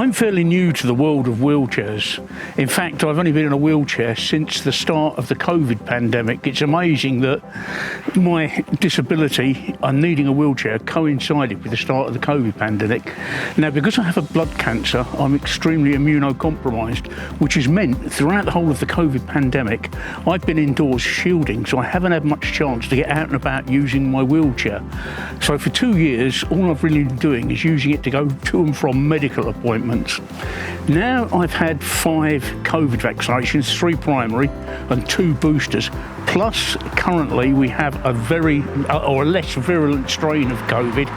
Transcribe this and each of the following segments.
I'm fairly new to the world of wheelchairs. In fact, I've only been in a wheelchair since the start of the COVID pandemic. It's amazing that my disability and needing a wheelchair coincided with the start of the COVID pandemic. Now, because I have a blood cancer, I'm extremely immunocompromised, which has meant throughout the whole of the COVID pandemic, I've been indoors shielding, so I haven't had much chance to get out and about using my wheelchair. So for 2 years, all I've really been doing is using it to go to and from medical appointments. Now I've had 5 COVID vaccinations, 3 primary and 2 boosters, plus currently we have a less virulent strain of COVID.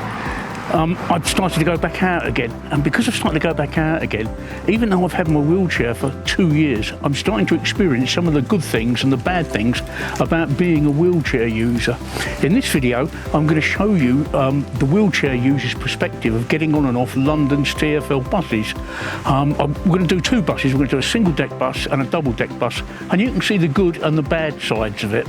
I've started to go back out again, and because I've started to go back out again, even though I've had my wheelchair for 2 years, I'm starting to experience some of the good things and the bad things about being a wheelchair user. In this video, I'm going to show you the wheelchair user's perspective of getting on and off London's TFL buses. We're going to do 2 buses. We're going to do a single deck bus and a double deck bus, and you can see the good and the bad sides of it.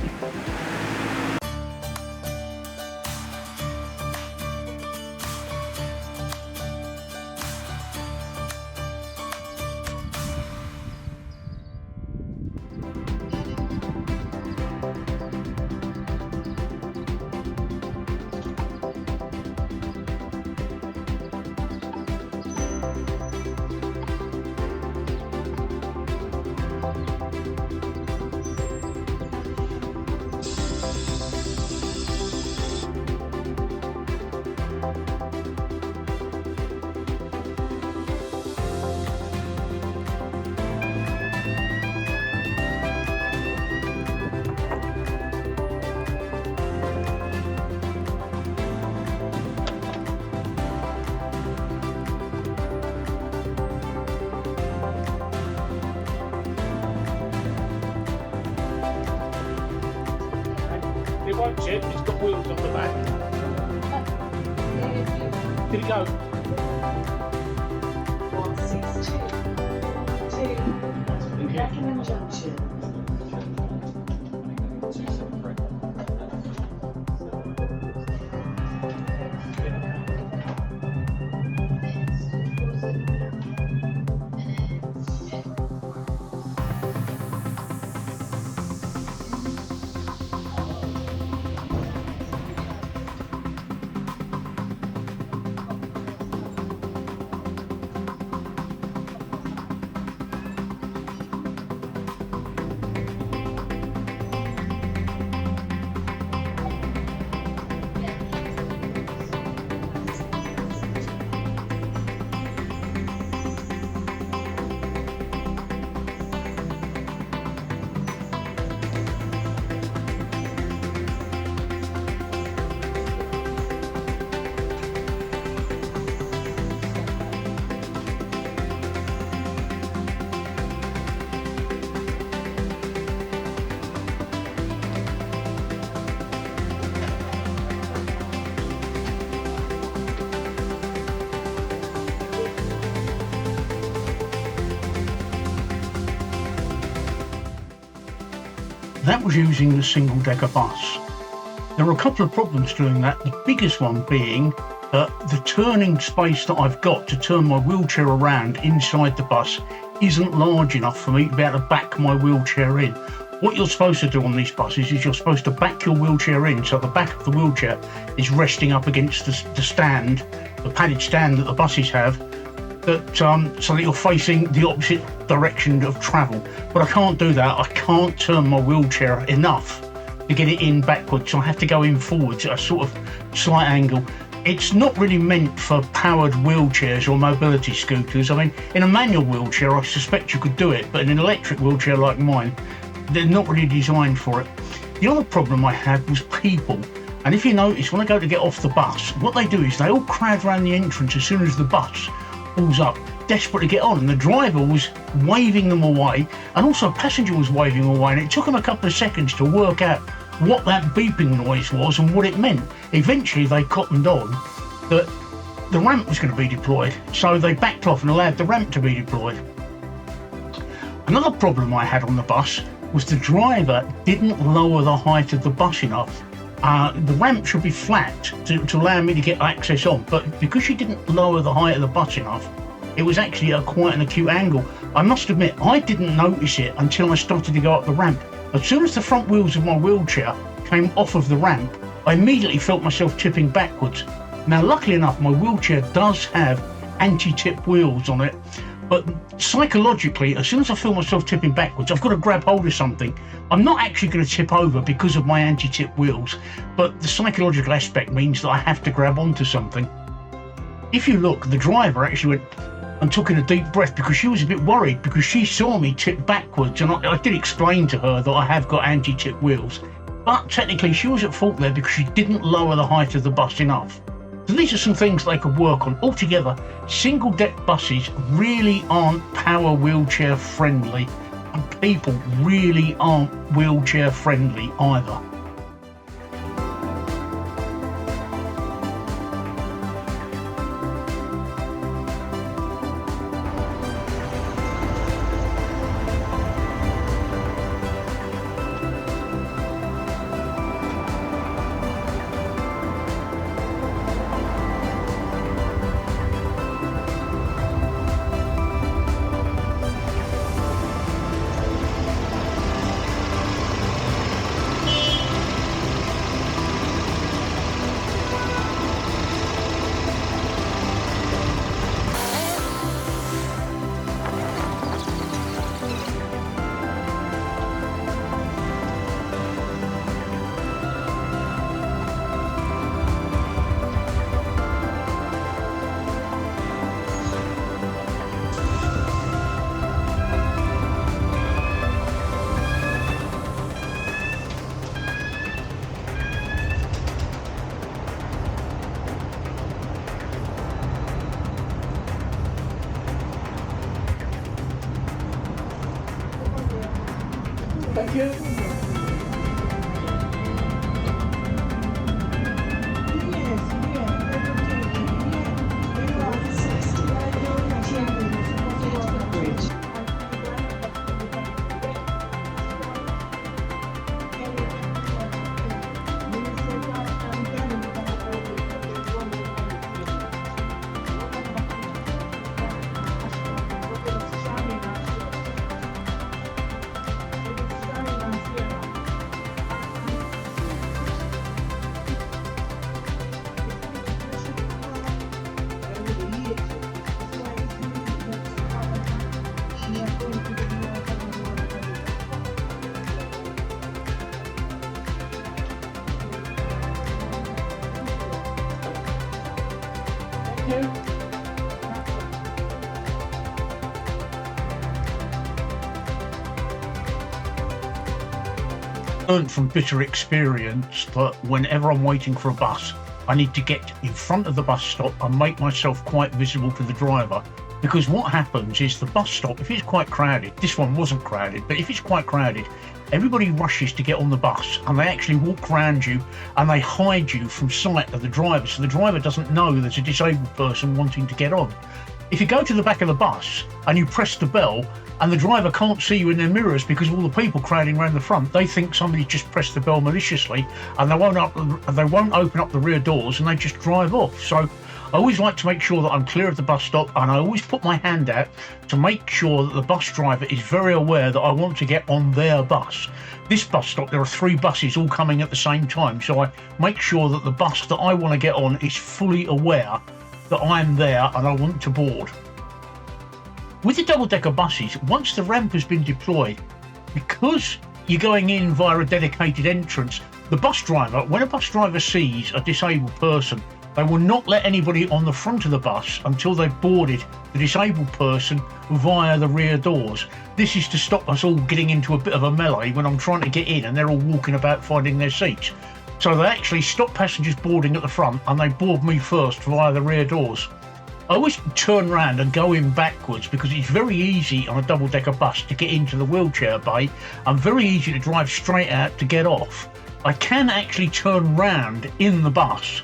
It won't tip, it's got wheels on the back. Did it go? 162. 2. Beckenham Junction. That was using the single-decker bus. There were a couple of problems doing that, the biggest one being that the turning space that I've got to turn my wheelchair around inside the bus isn't large enough for me to be able to back my wheelchair in. What you're supposed to do on these buses is you're supposed to back your wheelchair in so the back of the wheelchair is resting up against the stand, the padded stand that the buses have, so that you're facing the opposite direction of travel. But I can't do that. I can't turn my wheelchair enough to get it in backwards, so I have to go in forwards at a sort of slight angle. It's not really meant for powered wheelchairs or mobility scooters. I mean, in a manual wheelchair, I suspect you could do it, but in an electric wheelchair like mine, they're not really designed for it. The other problem I had was people. And if you notice, when I go to get off the bus, what they do is they all crowd around the entrance as soon as the bus pulls up, desperate to get on, and the driver was waving them away, and also a passenger was waving them away, and it took them a couple of seconds to work out what that beeping noise was and what it meant. Eventually they cottoned on that the ramp was going to be deployed, so they backed off and allowed the ramp to be deployed. Another problem I had on the bus was the driver didn't lower the height of the bus enough. The ramp should be flat to allow me to get access on, but because she didn't lower the height of the bus enough, it was actually at quite an acute angle. I must admit, I didn't notice it until I started to go up the ramp. As soon as the front wheels of my wheelchair came off of the ramp, I immediately felt myself tipping backwards. Now, luckily enough, my wheelchair does have anti-tip wheels on it, but psychologically, as soon as I feel myself tipping backwards, I've got to grab hold of something. I'm not actually going to tip over because of my anti-tip wheels, but the psychological aspect means that I have to grab onto something. If you look, the driver actually went and took in a deep breath because she was a bit worried because she saw me tip backwards, and I did explain to her that I have got anti-tip wheels, but technically she was at fault there because she didn't lower the height of the bus enough. So these are some things they could work on. Altogether, single deck buses really aren't power wheelchair friendly, and people really aren't wheelchair friendly either. Thank you. Learned from bitter experience that whenever I'm waiting for a bus, I need to get in front of the bus stop and make myself quite visible to the driver, because what happens is the bus stop, if it's quite crowded, this one wasn't crowded, but if it's quite crowded, everybody rushes to get on the bus and they actually walk around you and they hide you from sight of the driver, so the driver doesn't know there's a disabled person wanting to get on. If you go to the back of the bus and you press the bell and the driver can't see you in their mirrors because of all the people crowding around the front, they think somebody just pressed the bell maliciously and they won't open up the rear doors and they just drive off. So I always like to make sure that I'm clear of the bus stop, and I always put my hand out to make sure that the bus driver is very aware that I want to get on their bus. This bus stop, there are 3 buses all coming at the same time, so I make sure that the bus that I want to get on is fully aware that I'm there and I want to board. With the double-decker buses, once the ramp has been deployed, because you're going in via a dedicated entrance, the bus driver, when a bus driver sees a disabled person, they will not let anybody on the front of the bus until they've boarded the disabled person via the rear doors. This is to stop us all getting into a bit of a melee when I'm trying to get in and they're all walking about finding their seats. So they actually stop passengers boarding at the front and they board me first via the rear doors. I always turn around and go in backwards because it's very easy on a double-decker bus to get into the wheelchair bay and very easy to drive straight out to get off. I can actually turn round in the bus,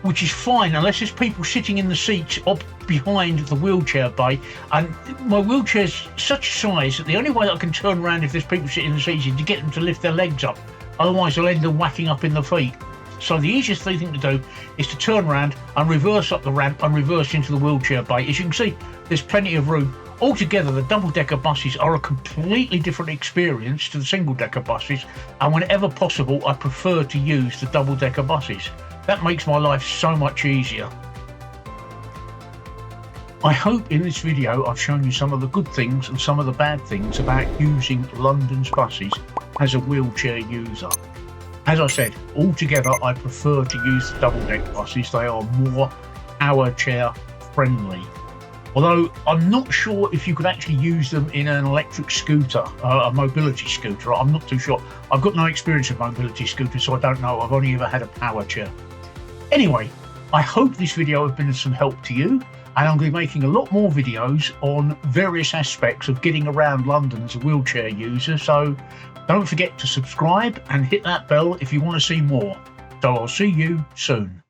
which is fine unless there's people sitting in the seats up behind the wheelchair bay, and my wheelchair's such a size that the only way that I can turn around if there's people sitting in the seats is to get them to lift their legs up, otherwise I'll end up whacking up in the feet. So the easiest thing to do is to turn around and reverse up the ramp and reverse into the wheelchair bay. As you can see, there's plenty of room. Altogether, the double-decker buses are a completely different experience to the single-decker buses, and whenever possible, I prefer to use the double-decker buses. That makes my life so much easier. I hope in this video I've shown you some of the good things and some of the bad things about using London's buses as a wheelchair user. As I said, altogether I prefer to use the double-deck buses. They are more power chair friendly. Although I'm not sure if you could actually use them in an electric scooter, a mobility scooter. I'm not too sure. I've got no experience of mobility scooters, so I don't know. I've only ever had a power chair. Anyway, I hope this video has been of some help to you. And I'm going to be making a lot more videos on various aspects of getting around London as a wheelchair user. So don't forget to subscribe and hit that bell if you want to see more. So I'll see you soon.